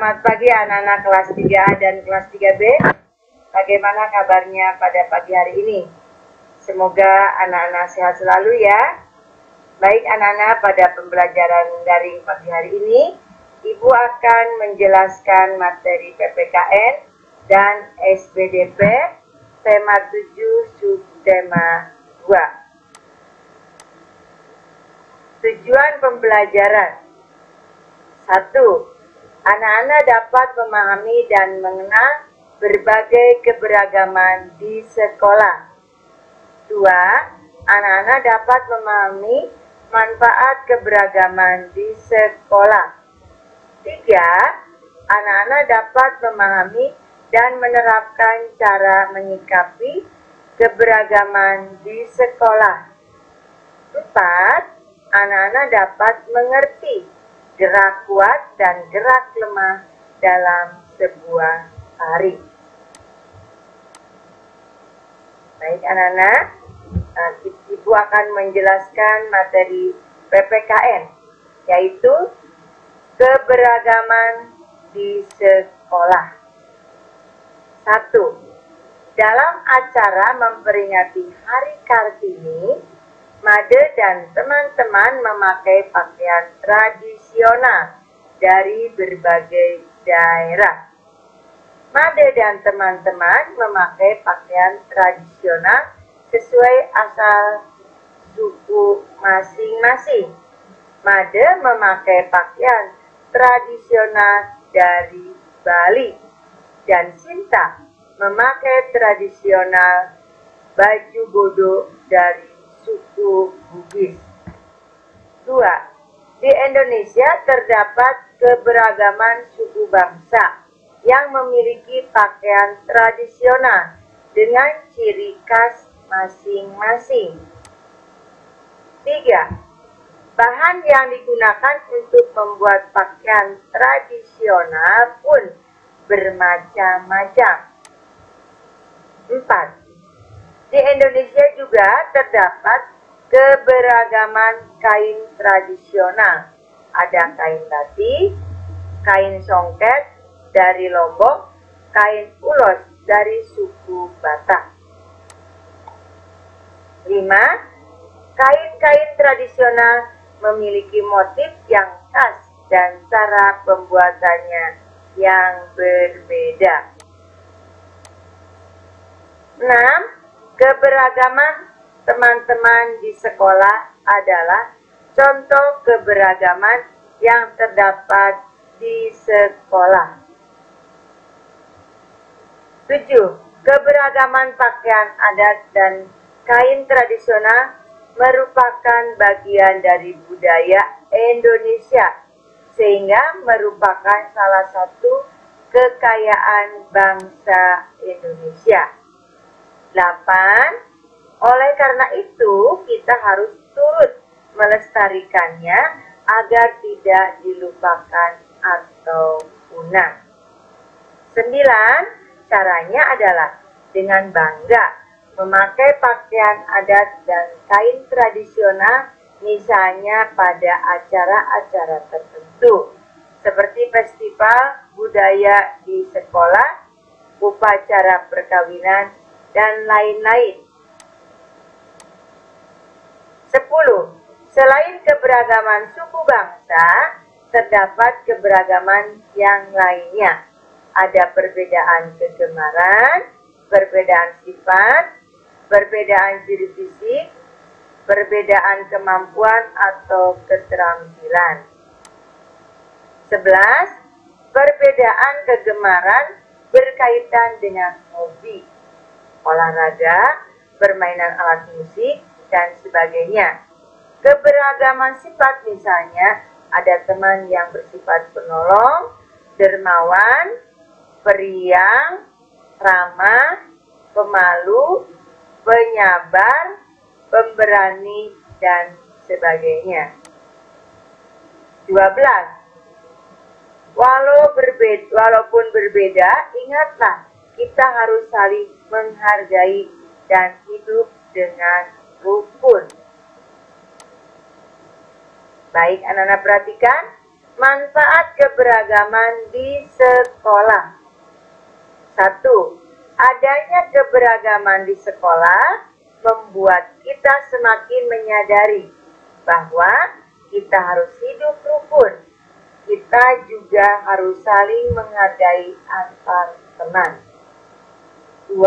Selamat pagi anak-anak kelas 3A dan kelas 3B. Bagaimana kabarnya pada pagi hari ini? Semoga anak-anak sehat selalu ya. Baik anak-anak, pada pembelajaran daring pagi hari ini, Ibu akan menjelaskan materi PPKN dan SPDP tema 7 subtema 2. Tujuan pembelajaran 1. Anak-anak dapat memahami dan mengenal berbagai keberagaman di sekolah. 2. Anak-anak dapat memahami manfaat keberagaman di sekolah. 3. Anak-anak dapat memahami dan menerapkan cara menyikapi keberagaman di sekolah. 4. Anak-anak dapat mengerti gerak kuat dan gerak lemah dalam sebuah hari. Baik anak-anak, Ibu akan menjelaskan materi PPKN, yaitu keberagaman di sekolah. 1. Dalam acara memperingati Hari Kartini, Made dan teman-teman memakai pakaian tradisional dari berbagai daerah. Made dan teman-teman memakai pakaian tradisional sesuai asal suku masing-masing. Made memakai pakaian tradisional dari Bali dan Sinta memakai tradisional baju bodo dari suku Bugis. 2. Di Indonesia terdapat keberagaman suku bangsa yang memiliki pakaian tradisional dengan ciri khas masing-masing. 3. Bahan yang digunakan untuk membuat pakaian tradisional pun bermacam-macam. 4. Di Indonesia juga terdapat keberagaman kain tradisional. Ada kain batik, kain songket dari Lombok, kain ulos dari suku Batak. 5. Kain-kain tradisional memiliki motif yang khas dan cara pembuatannya yang berbeda. 6. Keberagaman teman-teman di sekolah adalah contoh keberagaman yang terdapat di sekolah. 7. Keberagaman pakaian adat dan kain tradisional merupakan bagian dari budaya Indonesia, sehingga merupakan salah satu kekayaan bangsa Indonesia. 8. Oleh karena itu, kita harus turut melestarikannya agar tidak dilupakan atau punah. 9. Caranya adalah dengan bangga memakai pakaian adat dan kain tradisional, misalnya pada acara-acara tertentu, seperti festival budaya di sekolah, upacara perkawinan, dan lain-lain. 10. Selain keberagaman suku bangsa, terdapat keberagaman yang lainnya. Ada perbedaan kegemaran, perbedaan sifat, perbedaan ciri fisik, perbedaan kemampuan atau keterampilan. 11. Perbedaan kegemaran berkaitan dengan hobi, olahraga, permainan alat musik, dan sebagainya. Keberagaman sifat misalnya ada teman yang bersifat penolong, dermawan, periang, ramah, pemalu, penyabar, pemberani, dan sebagainya. 12. Walaupun berbeda, ingatlah kita harus saling menghargai dan hidup dengan rukun. Baik, anak-anak perhatikan manfaat keberagaman di sekolah. 1. Adanya keberagaman di sekolah membuat kita semakin menyadari bahwa kita harus hidup rukun. Kita juga harus saling menghargai antar teman. 2.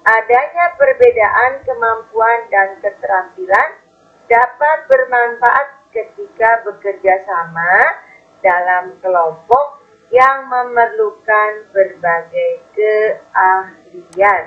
Adanya perbedaan kemampuan dan keterampilan dapat bermanfaat ketika bekerja sama dalam kelompok yang memerlukan berbagai keahlian.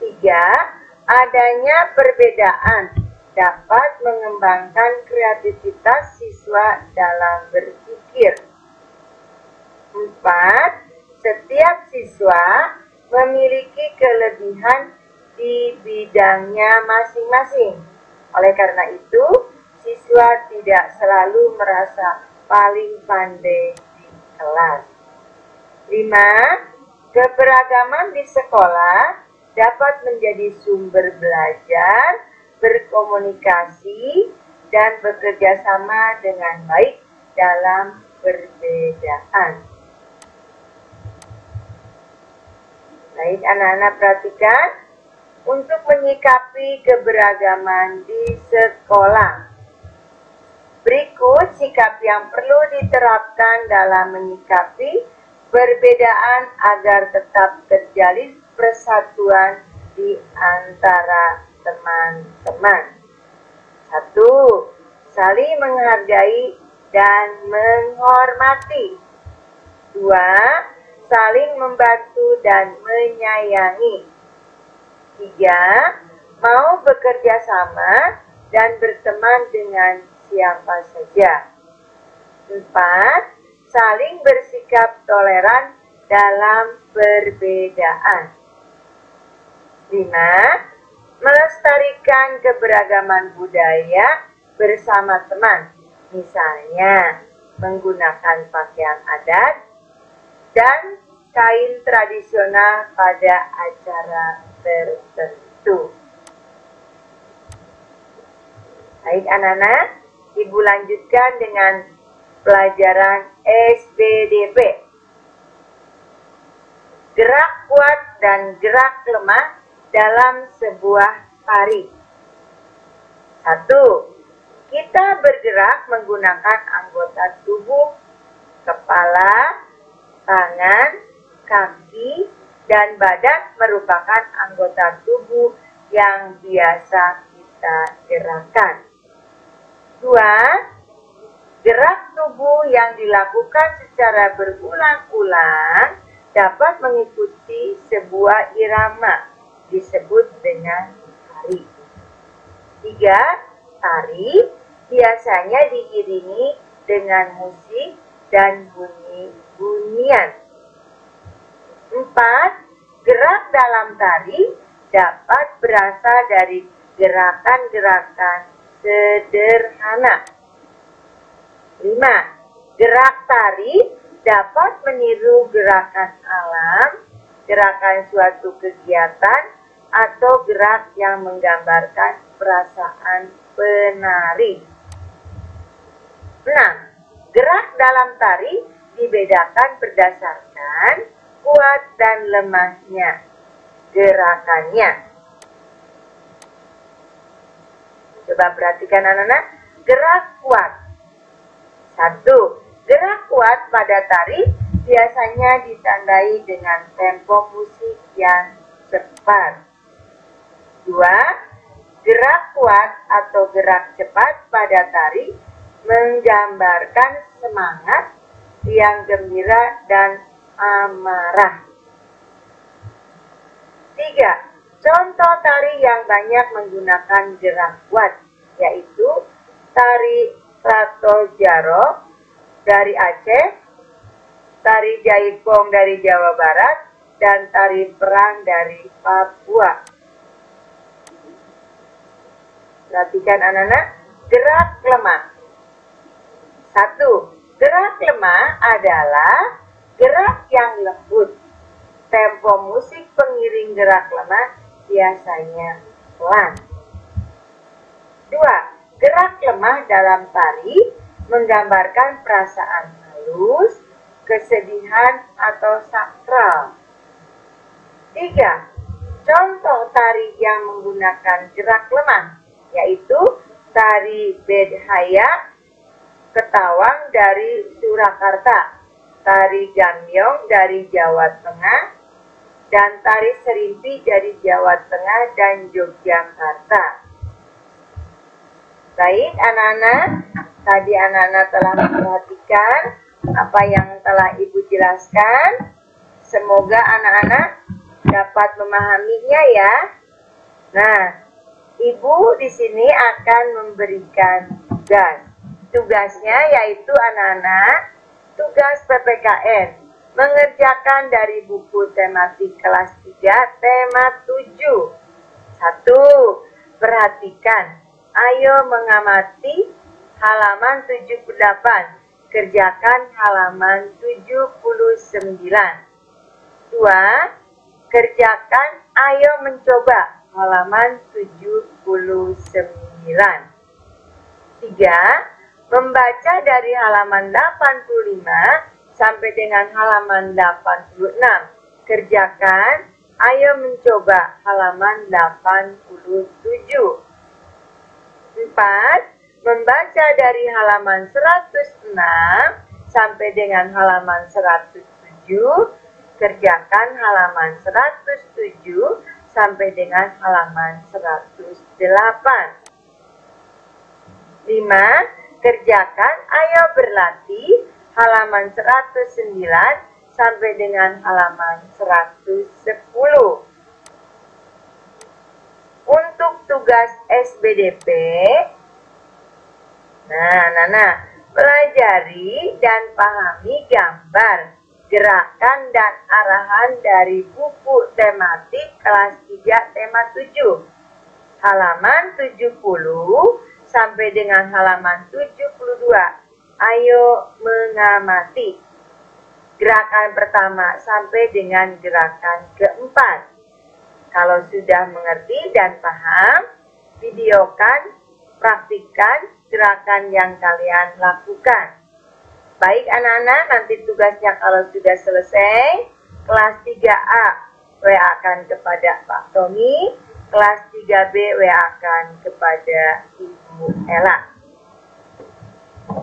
3. Adanya perbedaan dapat mengembangkan kreativitas siswa dalam berpikir. 4. Setiap siswa memiliki kelebihan di bidangnya masing-masing. Oleh karena itu, siswa tidak selalu merasa paling pandai di kelas. 5. Keberagaman di sekolah dapat menjadi sumber belajar, berkomunikasi, dan bekerja sama dengan baik dalam perbedaan. Baik, anak-anak perhatikan, untuk menyikapi keberagaman di sekolah. Berikut sikap yang perlu diterapkan dalam menyikapi perbedaan agar tetap terjalin persatuan di antara teman-teman. 1. Saling menghargai dan menghormati. 2. Saling membantu dan menyayangi. 3. Mau bekerja sama dan berteman dengan siapa saja. 4. Saling bersikap toleran dalam perbedaan. 5. Melestarikan keberagaman budaya bersama teman, misalnya menggunakan pakaian adat dan kain tradisional pada acara tertentu. Baik anak-anak, Ibu lanjutkan dengan pelajaran SBDP. Gerak kuat dan gerak lemah dalam sebuah tari. 1. Kita bergerak menggunakan anggota tubuh, kepala, tangan, kaki, dan badan merupakan anggota tubuh yang biasa kita gerakan. 2. Gerak tubuh yang dilakukan secara berulang-ulang dapat mengikuti sebuah irama disebut dengan tari. 3. Tari biasanya diiringi dengan musik dan bunyi-bunyian. 4. Gerak dalam tari dapat berasal dari gerakan-gerakan sederhana. 5. Gerak tari dapat meniru gerakan alam, gerakan suatu kegiatan, atau gerak yang menggambarkan perasaan penari. 6. Gerak dalam tari dibedakan berdasarkan kuat dan lemahnya gerakannya. Coba perhatikan anak-anak, gerak kuat. 1. Gerak kuat pada tari biasanya ditandai dengan tempo musik yang cepat. 2. Gerak kuat atau gerak cepat pada tari menggambarkan semangat yang gembira dan amarah. 3. Contoh tari yang banyak menggunakan gerak kuat, yaitu tari Lato Jaro dari Aceh, tari Jaipong dari Jawa Barat, dan tari perang dari Papua. Perhatikan anak-anak, gerak lemah. 1. Gerak lemah adalah gerak yang lembut. Tempo musik pengiring gerak lemah biasanya pelan. 2. Gerak lemah dalam tari menggambarkan perasaan halus, kesedihan, atau sakral. 3. Contoh tari yang menggunakan gerak lemah, yaitu tari Bedhaya Ketawang dari Surakarta, tari Gambyong dari Jawa Tengah, dan tari Serimpi dari Jawa Tengah dan Yogyakarta. Baik anak-anak, tadi anak-anak telah memperhatikan apa yang telah Ibu jelaskan. Semoga anak-anak dapat memahaminya ya. Nah, Ibu di sini akan memberikan tugas. Tugasnya yaitu anak-anak, tugas PPKN, mengerjakan dari buku tematik kelas 3, tema 7. 1. Perhatikan, ayo mengamati halaman 78, kerjakan halaman 79. 2. Kerjakan, ayo mencoba halaman 79. 3. Membaca dari halaman 85 sampai dengan halaman 86. Kerjakan, ayo mencoba halaman 87. 4. Membaca dari halaman 106 sampai dengan halaman 107. Kerjakan halaman 107 sampai dengan halaman 108. 5. Kerjakan, ayo berlatih halaman 109 sampai dengan halaman 110. Untuk tugas SBDP, pelajari dan pahami gambar, gerakan dan arahan dari buku tematik kelas 3 tema 7. Halaman 70 sampai dengan halaman 72. Ayo mengamati. Gerakan pertama sampai dengan gerakan keempat. Kalau sudah mengerti dan paham, videokan, praktikkan gerakan yang kalian lakukan. Baik anak-anak, nanti tugasnya kalau sudah selesai, kelas 3A WA-kan kepada Pak Tommy, kelas 3B WA-kan kepada Ibu Ella.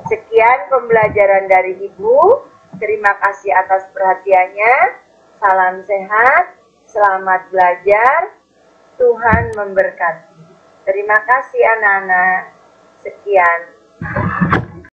Sekian pembelajaran dari Ibu. Terima kasih atas perhatiannya. Salam sehat, selamat belajar. Tuhan memberkati. Terima kasih anak-anak. Sekian.